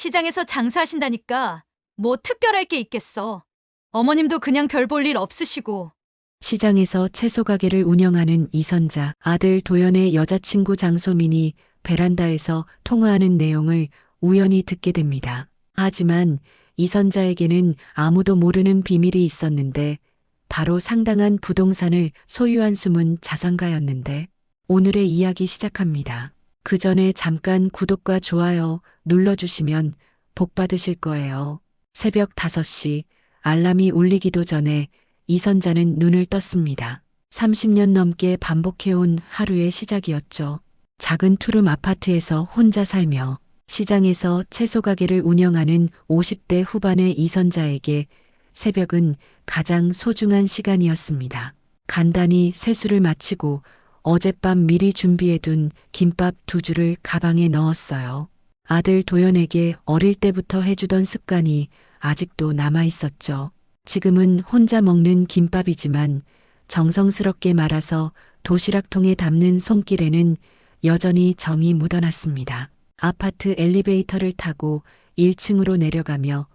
시장에서 장사하신다니까 뭐 특별할 게 있겠어. 어머님도 그냥 별 볼 일 없으시고. 시장에서 채소 가게를 운영하는 이선자, 아들 도연의 여자친구 장소민이 베란다에서 통화하는 내용을 우연히 듣게 됩니다. 하지만 이선자에게는 아무도 모르는 비밀이 있었는데 바로 상당한 부동산을 소유한 숨은 자산가였는데 오늘의 이야기 시작합니다. 그 전에 잠깐 구독과 좋아요 눌러주시면 복 받으실 거예요. 새벽 5시 알람이 울리기도 전에 이선자는 눈을 떴습니다. 30년 넘게 반복해온 하루의 시작이었죠. 작은 투룸 아파트에서 혼자 살며 시장에서 채소 가게를 운영하는 50대 후반의 이선자에게 새벽은 가장 소중한 시간이었습니다. 간단히 세수를 마치고 어젯밤 미리 준비해둔 김밥 2줄을 가방에 넣었어요. 아들 도연에게 어릴 때부터 해주던 습관이 아직도 남아 있었죠. 지금은 혼자 먹는 김밥이지만 정성스럽게 말아서 도시락통에 담는 손길에는 여전히 정이 묻어났습니다. 아파트 엘리베이터를 타고 1층으로 내려가며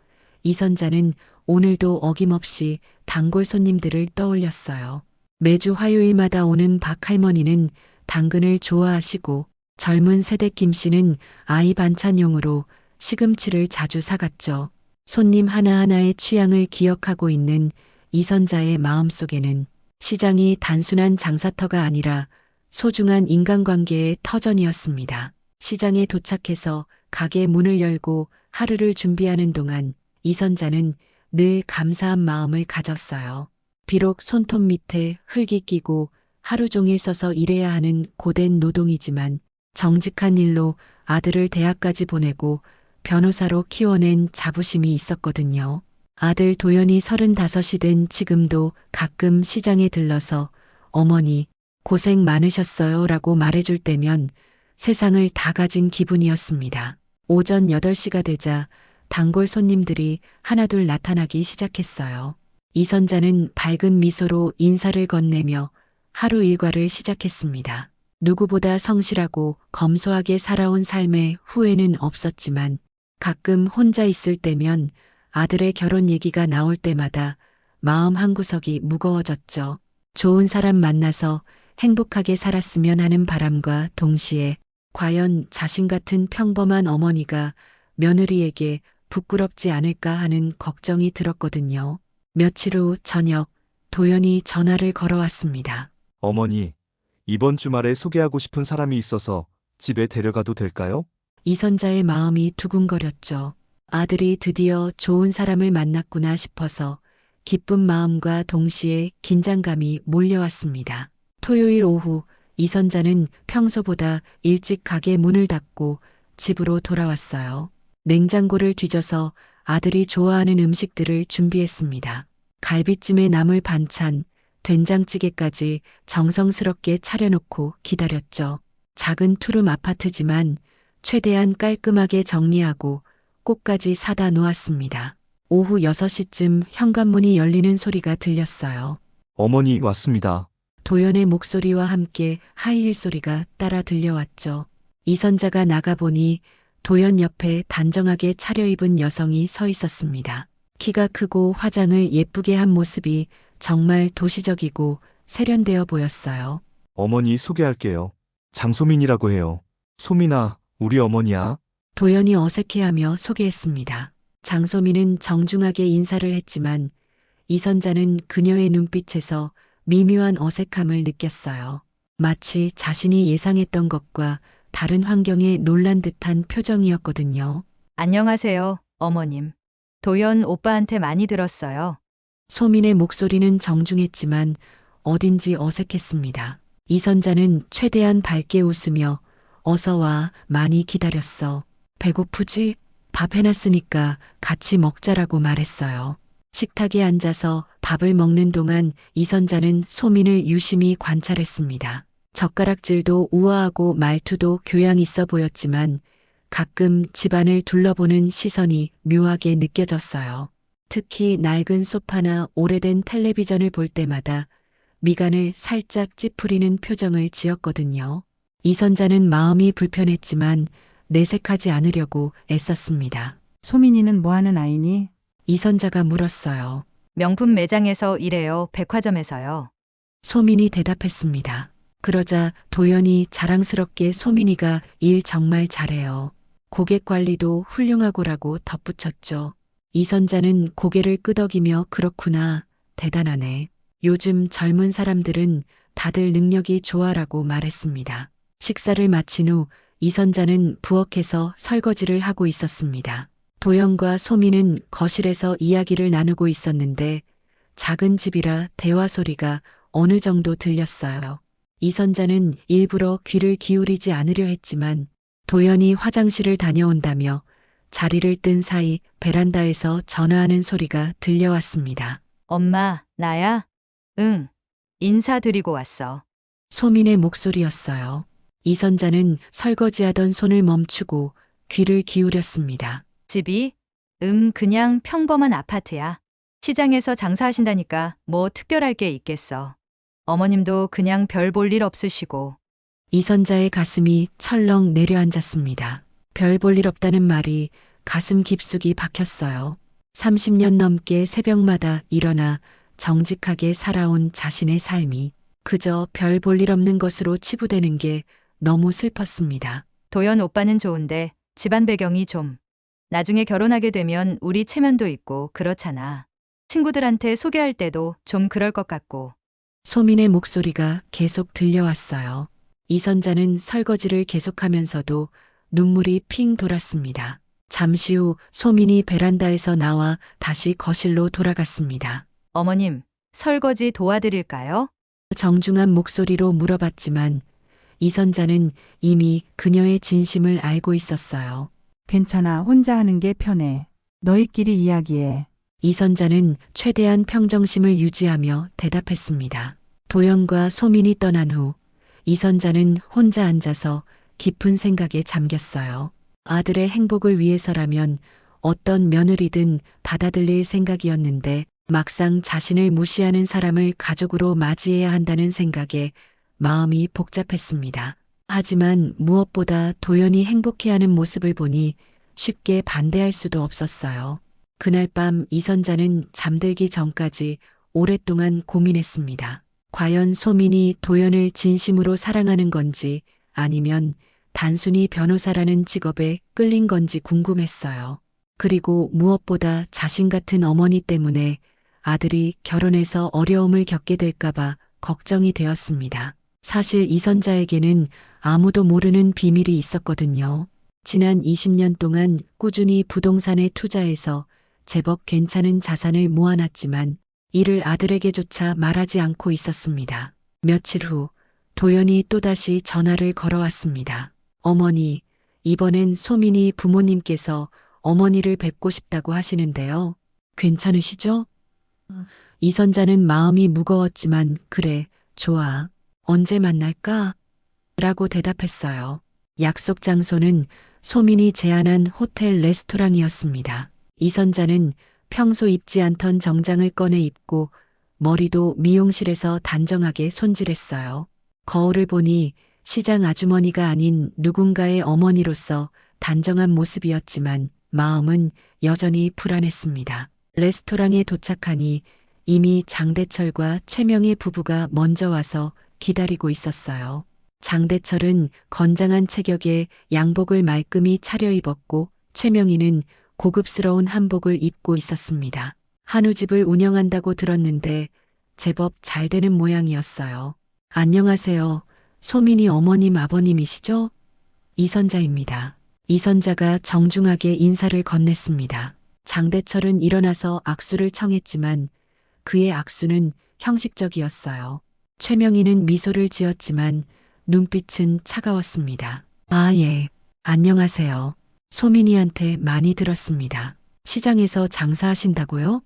이선자는 오늘도 어김없이 단골 손님들을 떠올렸어요. 매주 화요일마다 오는 박 할머니는 당근을 좋아하시고 젊은 세대 김 씨는 아이 반찬용으로 시금치를 자주 사갔죠. 손님 하나하나의 취향을 기억하고 있는 이선자의 마음속에는 시장이 단순한 장사터가 아니라 소중한 인간관계의 터전이었습니다. 시장에 도착해서 가게 문을 열고 하루를 준비하는 동안 이선자는 늘 감사한 마음을 가졌어요. 비록 손톱 밑에 흙이 끼고 하루 종일 서서 일해야 하는 고된 노동이지만 정직한 일로 아들을 대학까지 보내고 변호사로 키워낸 자부심이 있었거든요. 아들 도연이 35이 된 지금도 가끔 시장에 들러서 어머니 고생 많으셨어요 라고 말해줄 때면 세상을 다 가진 기분이었습니다. 오전 8시가 되자 단골 손님들이 하나둘 나타나기 시작했어요. 이선자는 밝은 미소로 인사를 건네며 하루 일과를 시작했습니다. 누구보다 성실하고 검소하게 살아온 삶에 후회는 없었지만 가끔 혼자 있을 때면 아들의 결혼 얘기가 나올 때마다 마음 한구석이 무거워졌죠. 좋은 사람 만나서 행복하게 살았으면 하는 바람과 동시에 과연 자신 같은 평범한 어머니가 며느리에게 부끄럽지 않을까 하는 걱정이 들었거든요. 며칠 후 저녁 도연이 전화를 걸어왔습니다. 어머니, 이번 주말에 소개하고 싶은 사람이 있어서 집에 데려가도 될까요? 이선자의 마음이 두근거렸죠. 아들이 드디어 좋은 사람을 만났구나 싶어서 기쁜 마음과 동시에 긴장감이 몰려왔습니다. 토요일 오후 이선자는 평소보다 일찍 가게 문을 닫고 집으로 돌아왔어요. 냉장고를 뒤져서 아들이 좋아하는 음식들을 준비했습니다. 갈비찜에 나물 반찬, 된장찌개까지 정성스럽게 차려놓고 기다렸죠. 작은 투룸 아파트지만 최대한 깔끔하게 정리하고 꽃까지 사다 놓았습니다. 오후 6시쯤 현관문이 열리는 소리가 들렸어요. 어머니 왔습니다. 도연의 목소리와 함께 하이힐 소리가 따라 들려왔죠. 이선자가 나가보니 도연 옆에 단정하게 차려입은 여성이 서 있었습니다. 키가 크고 화장을 예쁘게 한 모습이 정말 도시적이고 세련되어 보였어요. 어머니 소개할게요. 장소민이라고 해요. 소민아, 우리 어머니야. 도연이 어색해하며 소개했습니다. 장소민은 정중하게 인사를 했지만 이선자는 그녀의 눈빛에서 미묘한 어색함을 느꼈어요. 마치 자신이 예상했던 것과 다른 환경에 놀란 듯한 표정이었거든요. 안녕하세요, 어머님. 도연 오빠한테 많이 들었어요. 소민의 목소리는 정중했지만 어딘지 어색했습니다. 이선자는 최대한 밝게 웃으며 어서 와, 많이 기다렸어. 배고프지? 밥 해놨으니까 같이 먹자라고 말했어요. 식탁에 앉아서 밥을 먹는 동안 이선자는 소민을 유심히 관찰했습니다. 젓가락질도 우아하고 말투도 교양 있어 보였지만 가끔 집안을 둘러보는 시선이 묘하게 느껴졌어요. 특히 낡은 소파나 오래된 텔레비전을 볼 때마다 미간을 살짝 찌푸리는 표정을 지었거든요. 이선자는 마음이 불편했지만 내색하지 않으려고 애썼습니다. 소민이는 뭐 하는 아이니? 이선자가 물었어요. 명품 매장에서 일해요. 백화점에서요. 소민이 대답했습니다. 그러자 도연이 자랑스럽게 소민이가 일 정말 잘해요. 고객 관리도 훌륭하고라고 덧붙였죠. 이선자는 고개를 끄덕이며 그렇구나. 대단하네. 요즘 젊은 사람들은 다들 능력이 좋아라고 말했습니다. 식사를 마친 후 이선자는 부엌에서 설거지를 하고 있었습니다. 도연과 소민은 거실에서 이야기를 나누고 있었는데 작은 집이라 대화 소리가 어느 정도 들렸어요. 이선자는 일부러 귀를 기울이지 않으려 했지만 도연이 화장실을 다녀온다며 자리를 뜬 사이 베란다에서 전화하는 소리가 들려왔습니다. 엄마, 나야? 응. 인사드리고 왔어. 소민의 목소리였어요. 이선자는 설거지하던 손을 멈추고 귀를 기울였습니다. 집이? 그냥 평범한 아파트야. 시장에서 장사하신다니까 뭐 특별할 게 있겠어. 어머님도 그냥 별 볼 일 없으시고. 이선자의 가슴이 철렁 내려앉았습니다. 별 볼 일 없다는 말이 가슴 깊숙이 박혔어요. 30년 넘게 새벽마다 일어나 정직하게 살아온 자신의 삶이 그저 별 볼 일 없는 것으로 치부되는 게 너무 슬펐습니다. 도연 오빠는 좋은데 집안 배경이 좀. 나중에 결혼하게 되면 우리 체면도 있고 그렇잖아. 친구들한테 소개할 때도 좀 그럴 것 같고. 소민의 목소리가 계속 들려왔어요. 이선자는 설거지를 계속하면서도 눈물이 핑 돌았습니다. 잠시 후 소민이 베란다에서 나와 다시 거실로 돌아갔습니다. 어머님, 설거지 도와드릴까요? 정중한 목소리로 물어봤지만 이선자는 이미 그녀의 진심을 알고 있었어요. 괜찮아. 혼자 하는 게 편해. 너희끼리 이야기해. 이선자는 최대한 평정심을 유지하며 대답했습니다. 도연과 소민이 떠난 후 이선자는 혼자 앉아서 깊은 생각에 잠겼어요. 아들의 행복을 위해서라면 어떤 며느리든 받아들일 생각이었는데 막상 자신을 무시하는 사람을 가족으로 맞이해야 한다는 생각에 마음이 복잡했습니다. 하지만 무엇보다 도연이 행복해하는 모습을 보니 쉽게 반대할 수도 없었어요. 그날 밤 이선자는 잠들기 전까지 오랫동안 고민했습니다. 과연 소민이 도연을 진심으로 사랑하는 건지 아니면 단순히 변호사라는 직업에 끌린 건지 궁금했어요. 그리고 무엇보다 자신 같은 어머니 때문에 아들이 결혼해서 어려움을 겪게 될까봐 걱정이 되었습니다. 사실 이선자에게는 아무도 모르는 비밀이 있었거든요. 지난 20년 동안 꾸준히 부동산에 투자해서 제법 괜찮은 자산을 모아놨지만 이를 아들에게조차 말하지 않고 있었습니다. 며칠 후 도연이 또다시 전화를 걸어왔습니다. 어머니, 이번엔 소민이 부모님께서 어머니를 뵙고 싶다고 하시는데요. 괜찮으시죠? 이선자는 마음이 무거웠지만 그래, 좋아. 언제 만날까? 라고 대답했어요. 약속 장소는 소민이 제안한 호텔 레스토랑이었습니다. 이선자는 평소 입지 않던 정장을 꺼내 입고 머리도 미용실에서 단정하게 손질했어요. 거울을 보니 시장 아주머니가 아닌 누군가의 어머니로서 단정한 모습이었지만 마음은 여전히 불안했습니다. 레스토랑에 도착하니 이미 장대철과 최명희 부부가 먼저 와서 기다리고 있었어요. 장대철은 건장한 체격에 양복을 말끔히 차려입었고 최명희는 고급스러운 한복을 입고 있었습니다. 한우집을 운영한다고 들었는데 제법 잘 되는 모양이었어요. 안녕하세요. 소민이 어머님 아버님이시죠? 이선자입니다. 이선자가 정중하게 인사를 건넸습니다. 장대철은 일어나서 악수를 청했지만 그의 악수는 형식적이었어요. 최명희는 미소를 지었지만 눈빛은 차가웠습니다. 아, 예. 안녕하세요. 소민이한테 많이 들었습니다. 시장에서 장사하신다고요?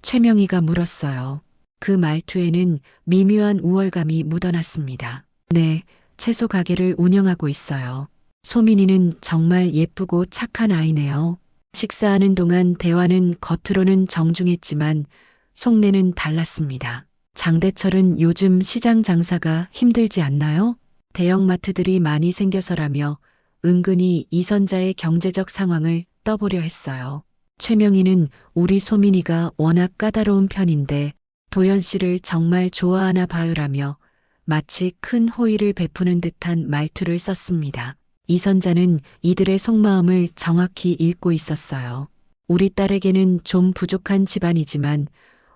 최명희가 물었어요. 그 말투에는 미묘한 우월감이 묻어났습니다. 네, 채소 가게를 운영하고 있어요. 소민이는 정말 예쁘고 착한 아이네요. 식사하는 동안 대화는 겉으로는 정중했지만 속내는 달랐습니다. 장대철은 요즘 시장 장사가 힘들지 않나요? 대형마트들이 많이 생겨서라며 은근히 이선자의 경제적 상황을 떠보려 했어요. 최명희는 우리 소민이가 워낙 까다로운 편인데 도연 씨를 정말 좋아하나 봐요라며 마치 큰 호의를 베푸는 듯한 말투를 썼습니다. 이선자는 이들의 속마음을 정확히 읽고 있었어요. 우리 딸에게는 좀 부족한 집안이지만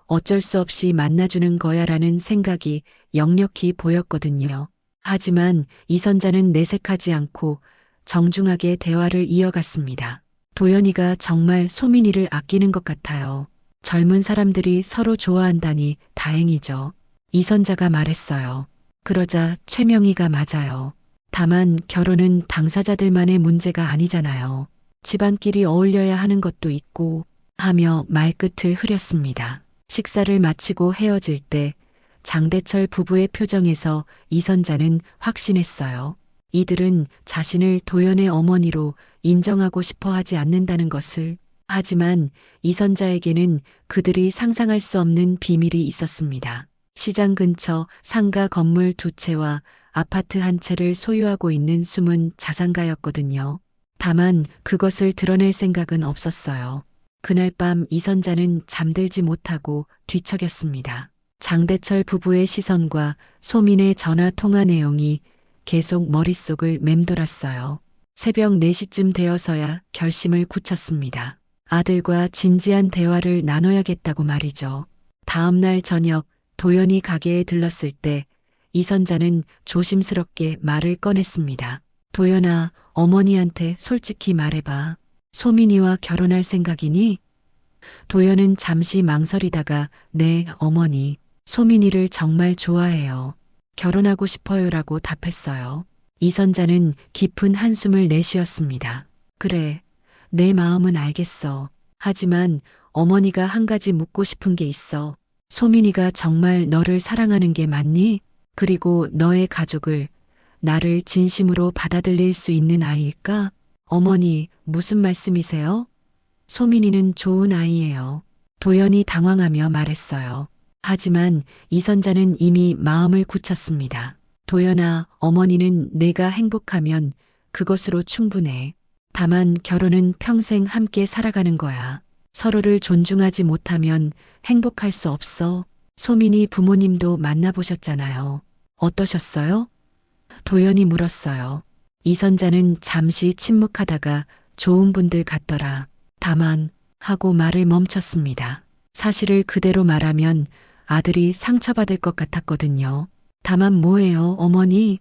어쩔 수 없이 만나주는 거야라는 생각이 역력히 보였거든요. 하지만 이선자는 내색하지 않고 정중하게 대화를 이어갔습니다. 도연이가 정말 소민이를 아끼는 것 같아요. 젊은 사람들이 서로 좋아한다니 다행이죠. 이선자가 말했어요. 그러자 최명희가 맞아요. 다만 결혼은 당사자들만의 문제가 아니잖아요. 집안끼리 어울려야 하는 것도 있고 하며 말끝을 흐렸습니다. 식사를 마치고 헤어질 때 장대철 부부의 표정에서 이선자는 확신했어요. 이들은 자신을 도연의 어머니로 인정하고 싶어 하지 않는다는 것을. 하지만 이선자에게는 그들이 상상할 수 없는 비밀이 있었습니다. 시장 근처 상가 건물 2채와 아파트 1채를 소유하고 있는 숨은 자산가였거든요. 다만 그것을 드러낼 생각은 없었어요. 그날 밤 이선자는 잠들지 못하고 뒤척였습니다. 장대철 부부의 시선과 소민의 전화 통화 내용이 계속 머릿속을 맴돌았어요. 새벽 4시쯤 되어서야 결심을 굳혔습니다. 아들과 진지한 대화를 나눠야겠다고 말이죠. 다음 날 저녁 도연이 가게에 들렀을 때 이선자는 조심스럽게 말을 꺼냈습니다. 도연아, 어머니한테 솔직히 말해봐. 소민이와 결혼할 생각이니? 도연은 잠시 망설이다가 네, 어머니. 소민이를 정말 좋아해요. 결혼하고 싶어요라고 답했어요. 이선자는 깊은 한숨을 내쉬었습니다. 그래, 내 마음은 알겠어. 하지만 어머니가 한 가지 묻고 싶은 게 있어. 소민이가 정말 너를 사랑하는 게 맞니? 그리고 너의 가족을, 나를 진심으로 받아들일 수 있는 아이일까? 어머니, 무슨 말씀이세요? 소민이는 좋은 아이예요. 도연이 당황하며 말했어요. 하지만 이선자는 이미 마음을 굳혔습니다. 도연아, 어머니는 내가 행복하면 그것으로 충분해. 다만 결혼은 평생 함께 살아가는 거야. 서로를 존중하지 못하면 행복할 수 없어. 소민이 부모님도 만나보셨잖아요. 어떠셨어요? 도연이 물었어요. 이선자는 잠시 침묵하다가 좋은 분들 같더라. 다만 하고 말을 멈췄습니다. 사실을 그대로 말하면 아들이 상처받을 것 같았거든요. 다만 뭐예요, 어머니?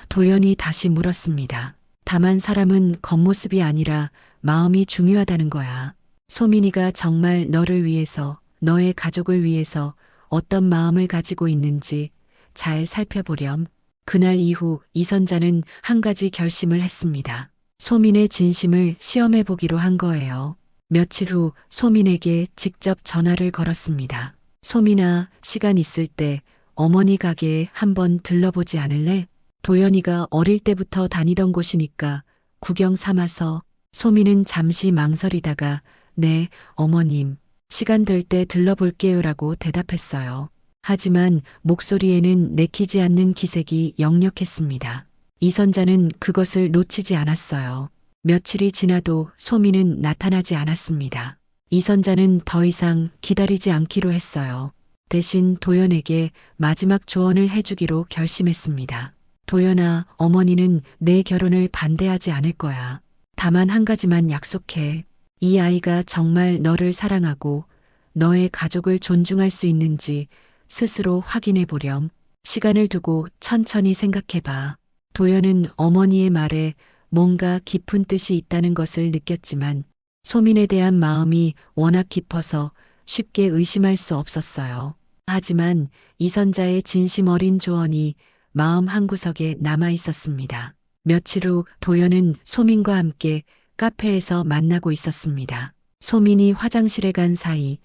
도연이 다시 물었습니다. 다만 사람은 겉모습이 아니라 마음이 중요하다는 거야. 소민이가 정말 너를 위해서, 너의 가족을 위해서 어떤 마음을 가지고 있는지 잘 살펴보렴. 그날 이후 이선자는 한 가지 결심을 했습니다. 소민의 진심을 시험해 보기로 한 거예요. 며칠 후 소민에게 직접 전화를 걸었습니다. 소민아, 시간 있을 때 어머니 가게에 한번 들러보지 않을래? 도연이가 어릴 때부터 다니던 곳이니까 구경 삼아서. 소민은 잠시 망설이다가 네, 어머님, 시간 될 때 들러볼게요라고 대답했어요. 하지만 목소리에는 내키지 않는 기색이 역력했습니다. 이선자는 그것을 놓치지 않았어요. 며칠이 지나도 소민은 나타나지 않았습니다. 이선자는 더 이상 기다리지 않기로 했어요. 대신 도연에게 마지막 조언을 해주기로 결심했습니다. 도연아, 어머니는 내 결혼을 반대하지 않을 거야. 다만 한 가지만 약속해. 이 아이가 정말 너를 사랑하고 너의 가족을 존중할 수 있는지 스스로 확인해 보렴. 시간을 두고 천천히 생각해봐. 도연은 어머니의 말에 뭔가 깊은 뜻이 있다는 것을 느꼈지만 소민에 대한 마음이 워낙 깊어서 쉽게 의심할 수 없었어요. 하지만 이선자의 진심 어린 조언이 마음 한구석에 남아 있었습니다. 며칠 후 도연은 소민과 함께 카페에서 만나고 있었습니다. 소민이 화장실에 간 사이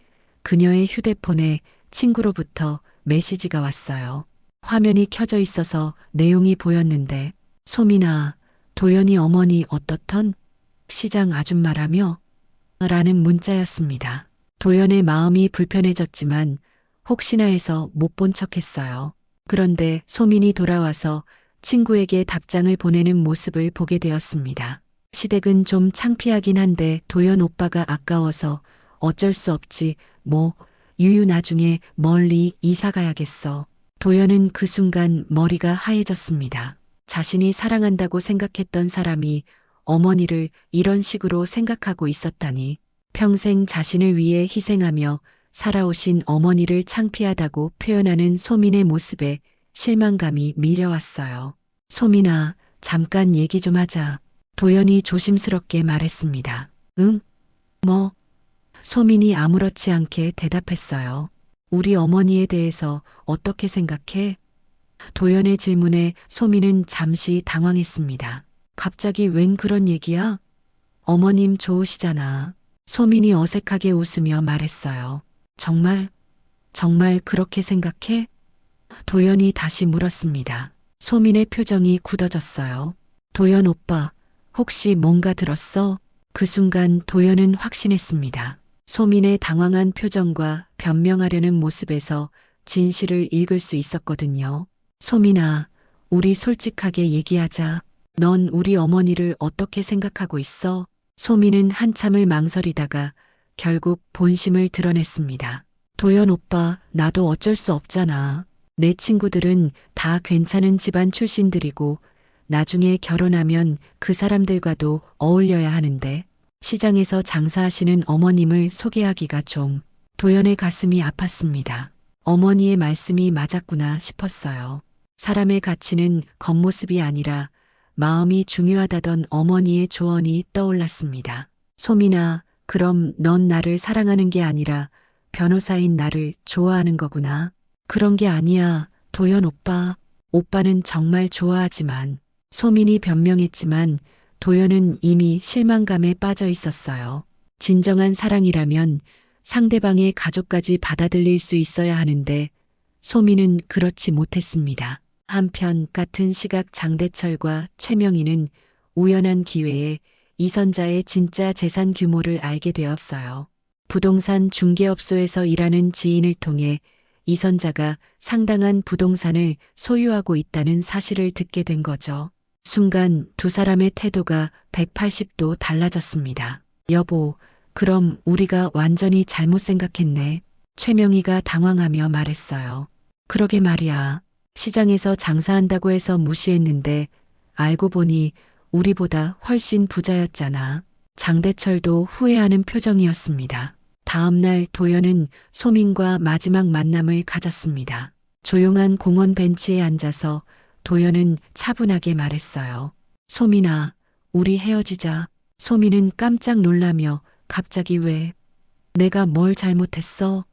그녀의 휴대폰에 친구로부터 메시지가 왔어요. 화면이 켜져 있어서 내용이 보였는데 소민아, 도연이 어머니 어떻던? 시장 아줌마라며? 라는 문자였습니다. 도연의 마음이 불편해졌지만 혹시나 해서 못 본 척했어요. 그런데 소민이 돌아와서 친구에게 답장을 보내는 모습을 보게 되었습니다. 시댁은 좀 창피하긴 한데 도연 오빠가 아까워서 어쩔 수 없지 뭐 유유 나중에 멀리 이사 가야겠어. 도연은 그 순간 머리가 하얘졌습니다. 자신이 사랑한다고 생각했던 사람이 어머니를 이런 식으로 생각하고 있었다니. 평생 자신을 위해 희생하며 살아오신 어머니를 창피하다고 표현하는 소민의 모습에 실망감이 밀려왔어요. 소민아, 잠깐 얘기 좀 하자. 도연이 조심스럽게 말했습니다. 응? 뭐? 소민이 아무렇지 않게 대답했어요. 우리 어머니에 대해서 어떻게 생각해? 도연의 질문에 소민은 잠시 당황했습니다. 갑자기 웬 그런 얘기야? 어머님 좋으시잖아. 소민이 어색하게 웃으며 말했어요. 정말 그렇게 생각해? 도연이 다시 물었습니다. 소민의 표정이 굳어졌어요. 도연 오빠, 혹시 뭔가 들었어? 그 순간 도연은 확신했습니다. 소민의 당황한 표정과 변명하려는 모습에서 진실을 읽을 수 있었거든요. 소민아, 우리 솔직하게 얘기하자. 넌 우리 어머니를 어떻게 생각하고 있어? 소민은 한참을 망설이다가 결국 본심을 드러냈습니다. 도연 오빠, 나도 어쩔 수 없잖아. 내 친구들은 다 괜찮은 집안 출신들이고 나중에 결혼하면 그 사람들과도 어울려야 하는데 시장에서 장사하시는 어머님을 소개하기가 좀. 도연의 가슴이 아팠습니다. 어머니의 말씀이 맞았구나 싶었어요. 사람의 가치는 겉모습이 아니라 마음이 중요하다던 어머니의 조언이 떠올랐습니다. 소민아, 그럼 넌 나를 사랑하는 게 아니라 변호사인 나를 좋아하는 거구나. 그런 게 아니야, 도연 오빠. 오빠는 정말 좋아하지만. 소민이 변명했지만 도연은 이미 실망감에 빠져 있었어요. 진정한 사랑이라면 상대방의 가족까지 받아들일 수 있어야 하는데 소민은 그렇지 못했습니다. 한편 같은 시각 장대철과 최명희는 우연한 기회에 이선자의 진짜 재산 규모를 알게 되었어요. 부동산 중개업소에서 일하는 지인을 통해 이선자가 상당한 부동산을 소유하고 있다는 사실을 듣게 된 거죠. 순간 두 사람의 태도가 180도 달라졌습니다. 여보, 그럼 우리가 완전히 잘못 생각했네. 최명희가 당황하며 말했어요. 그러게 말이야. 시장에서 장사한다고 해서 무시했는데 알고 보니 우리보다 훨씬 부자였잖아. 장대철도 후회하는 표정이었습니다. 다음 날 도연은 소민과 마지막 만남을 가졌습니다. 조용한 공원 벤치에 앉아서 도연은 차분하게 말했어요. 소민아, 우리 헤어지자. 소민은 깜짝 놀라며 갑자기 왜? 내가 뭘 잘못했어?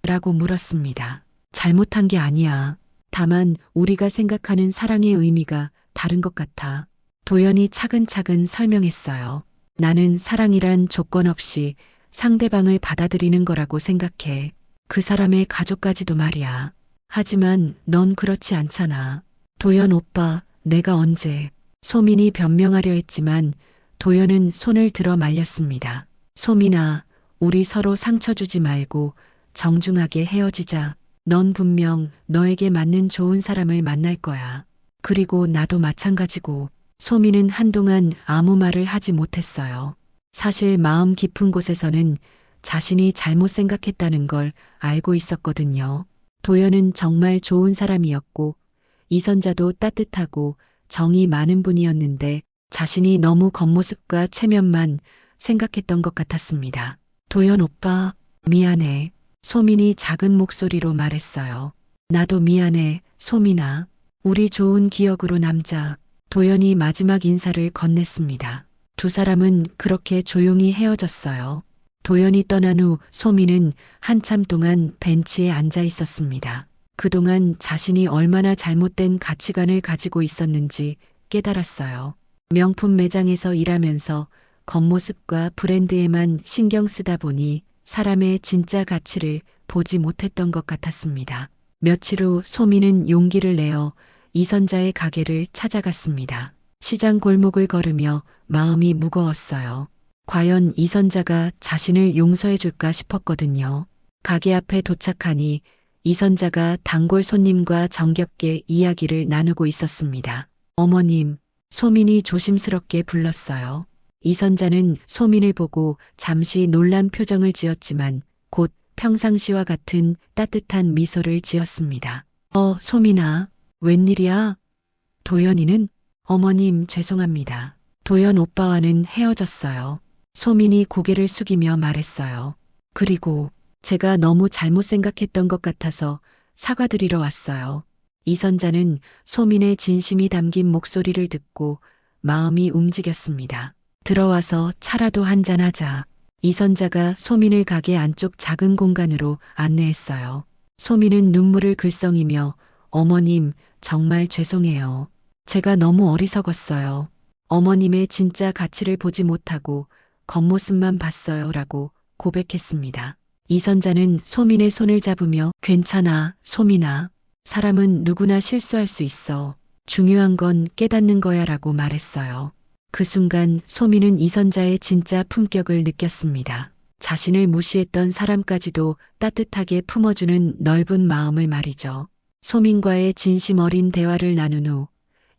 라고 물었습니다. 잘못한 게 아니야. 다만 우리가 생각하는 사랑의 의미가 다른 것 같아. 도연이 차근차근 설명했어요. 나는 사랑이란 조건 없이 상대방을 받아들이는 거라고 생각해. 그 사람의 가족까지도 말이야. 하지만 넌 그렇지 않잖아. 도연 오빠, 내가 언제? 소민이 변명하려 했지만 도연은 손을 들어 말렸습니다. 소민아, 우리 서로 상처 주지 말고 정중하게 헤어지자. 넌 분명 너에게 맞는 좋은 사람을 만날 거야. 그리고 나도 마찬가지고. 소민은 한동안 아무 말을 하지 못했어요. 사실 마음 깊은 곳에서는 자신이 잘못 생각했다는 걸 알고 있었거든요. 도연은 정말 좋은 사람이었고 이선자도 따뜻하고 정이 많은 분이었는데 자신이 너무 겉모습과 체면만 생각했던 것 같았습니다. 도연 오빠, 미안해. 소민이 작은 목소리로 말했어요. 나도 미안해, 소민아. 우리 좋은 기억으로 남자. 도연이 마지막 인사를 건넸습니다. 두 사람은 그렇게 조용히 헤어졌어요. 도연이 떠난 후 소민은 한참 동안 벤치에 앉아 있었습니다. 그동안 자신이 얼마나 잘못된 가치관을 가지고 있었는지 깨달았어요. 명품 매장에서 일하면서 겉모습과 브랜드에만 신경 쓰다 보니 사람의 진짜 가치를 보지 못했던 것 같았습니다. 며칠 후 소민은 용기를 내어 이선자의 가게를 찾아갔습니다. 시장 골목을 걸으며 마음이 무거웠어요. 과연 이선자가 자신을 용서해 줄까 싶었거든요. 가게 앞에 도착하니 이선자가 단골 손님과 정겹게 이야기를 나누고 있었습니다. 어머님, 소민이 조심스럽게 불렀어요. 이선자는 소민을 보고 잠시 놀란 표정을 지었지만 곧 평상시와 같은 따뜻한 미소를 지었습니다. 소민아, 웬일이야? 도연이는? 어머님, 죄송합니다. 도연 오빠와는 헤어졌어요. 소민이 고개를 숙이며 말했어요. 그리고 제가 너무 잘못 생각했던 것 같아서 사과드리러 왔어요. 이선자는 소민의 진심이 담긴 목소리를 듣고 마음이 움직였습니다. 들어와서 차라도 한잔하자. 이선자가 소민을 가게 안쪽 작은 공간으로 안내했어요. 소민은 눈물을 글썽이며 어머님, 정말 죄송해요. 제가 너무 어리석었어요. 어머님의 진짜 가치를 보지 못하고 겉모습만 봤어요. 라고 고백했습니다. 이선자는 소민의 손을 잡으며 괜찮아, 소민아. 사람은 누구나 실수할 수 있어. 중요한 건 깨닫는 거야 라고 말했어요. 그 순간 소민은 이선자의 진짜 품격을 느꼈습니다. 자신을 무시했던 사람까지도 따뜻하게 품어주는 넓은 마음을 말이죠. 소민과의 진심 어린 대화를 나눈 후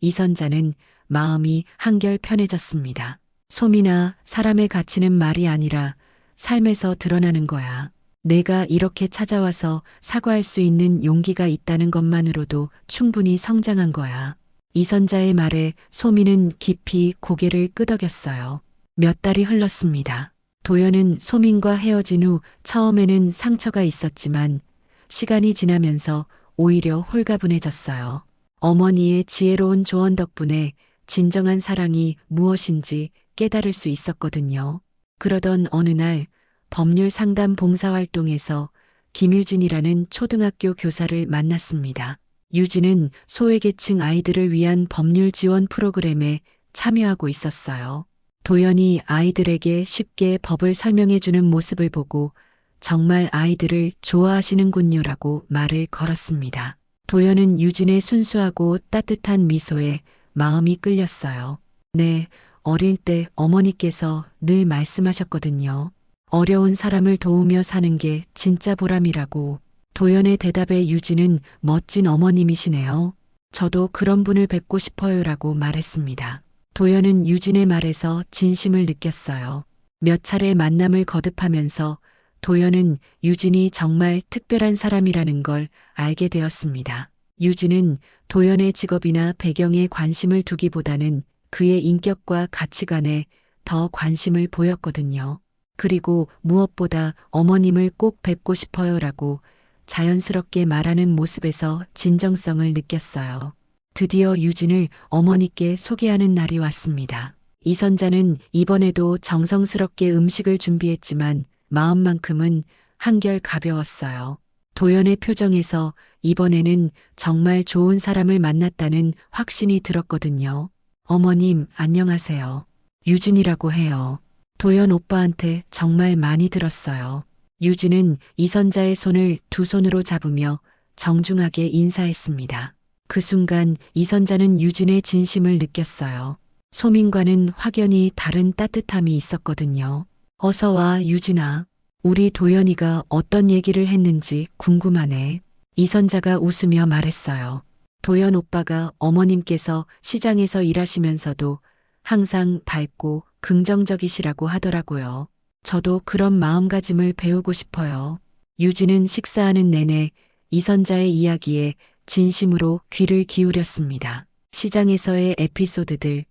이선자는 마음이 한결 편해졌습니다. 소민아, 사람의 가치는 말이 아니라 삶에서 드러나는 거야. 내가 이렇게 찾아와서 사과할 수 있는 용기가 있다는 것만으로도 충분히 성장한 거야. 이선자의 말에 소민은 깊이 고개를 끄덕였어요. 몇 달이 흘렀습니다. 도연은 소민과 헤어진 후 처음에는 상처가 있었지만 시간이 지나면서 오히려 홀가분해졌어요. 어머니의 지혜로운 조언 덕분에 진정한 사랑이 무엇인지 깨달을 수 있었거든요. 그러던 어느 날 법률 상담 봉사활동에서 김유진이라는 초등학교 교사를 만났습니다. 유진은 소외계층 아이들을 위한 법률 지원 프로그램에 참여하고 있었어요. 도연이 아이들에게 쉽게 법을 설명해주는 모습을 보고 정말 아이들을 좋아하시는군요라고 말을 걸었습니다. 도연은 유진의 순수하고 따뜻한 미소에 마음이 끌렸어요. 네, 어릴 때 어머니께서 늘 말씀하셨거든요. 어려운 사람을 도우며 사는 게 진짜 보람이라고. 도연의 대답에 유진은 멋진 어머님이시네요. 저도 그런 분을 뵙고 싶어요라고 말했습니다. 도연은 유진의 말에서 진심을 느꼈어요. 몇 차례 만남을 거듭하면서 도연은 유진이 정말 특별한 사람이라는 걸 알게 되었습니다. 유진은 도연의 직업이나 배경에 관심을 두기보다는 그의 인격과 가치관에 더 관심을 보였거든요. 그리고 무엇보다 어머님을 꼭 뵙고 싶어요라고 자연스럽게 말하는 모습에서 진정성을 느꼈어요. 드디어 유진을 어머니께 소개하는 날이 왔습니다. 이선자는 이번에도 정성스럽게 음식을 준비했지만 마음만큼은 한결 가벼웠어요. 도연의 표정에서 이번에는 정말 좋은 사람을 만났다는 확신이 들었거든요. 어머님, 안녕하세요. 유진이라고 해요. 도연 오빠한테 정말 많이 들었어요. 유진은 이선자의 손을 두 손으로 잡으며 정중하게 인사했습니다. 그 순간 이선자는 유진의 진심을 느꼈어요. 소민과는 확연히 다른 따뜻함이 있었거든요. 어서 와, 유진아. 우리 도연이가 어떤 얘기를 했는지 궁금하네. 이선자가 웃으며 말했어요. 도연 오빠가 어머님께서 시장에서 일하시면서도 항상 밝고 긍정적이시라고 하더라고요. 저도 그런 마음가짐을 배우고 싶어요. 유진은 식사하는 내내 이선자의 이야기에 진심으로 귀를 기울였습니다. 시장에서의 에피소드들,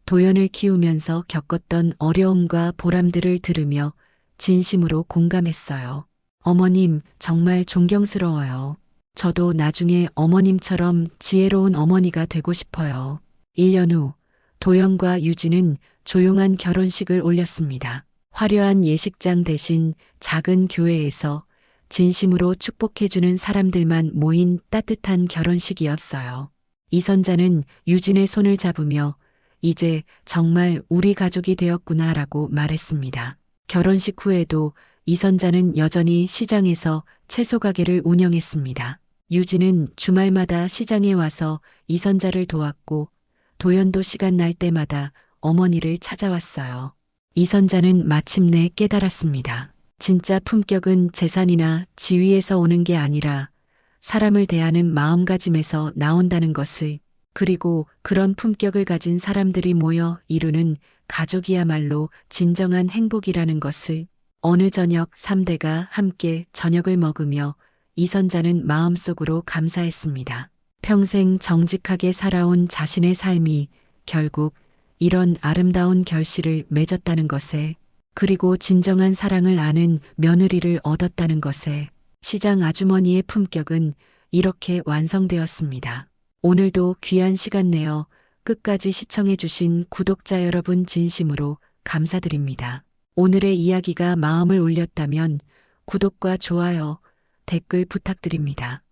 도연을 키우면서 겪었던 어려움과 보람들을 들으며 진심으로 공감했어요. 어머님, 정말 존경스러워요. 저도 나중에 어머님처럼 지혜로운 어머니가 되고 싶어요. 1년 후 도연과 유진은 조용한 결혼식을 올렸습니다. 화려한 예식장 대신 작은 교회에서 진심으로 축복해주는 사람들만 모인 따뜻한 결혼식이었어요. 이선자는 유진의 손을 잡으며 이제 정말 우리 가족이 되었구나라고 말했습니다. 결혼식 후에도 이선자는 여전히 시장에서 채소 가게를 운영했습니다. 유진은 주말마다 시장에 와서 이선자를 도왔고 도연도 시간 날 때마다 어머니를 찾아왔어요. 이선자는 마침내 깨달았습니다. 진짜 품격은 재산이나 지위에서 오는 게 아니라 사람을 대하는 마음가짐에서 나온다는 것을, 그리고 그런 품격을 가진 사람들이 모여 이루는 가족이야말로 진정한 행복이라는 것을 어느 저녁 3대가 함께 저녁을 먹으며 이선자는 마음속으로 감사했습니다. 평생 정직하게 살아온 자신의 삶이 결국 이런 아름다운 결실을 맺었다는 것에, 그리고 진정한 사랑을 아는 며느리를 얻었다는 것에 시장 아주머니의 품격은 이렇게 완성되었습니다. 오늘도 귀한 시간 내어 끝까지 시청해주신 구독자 여러분 진심으로 감사드립니다. 오늘의 이야기가 마음을 울렸다면 구독과 좋아요, 댓글 부탁드립니다.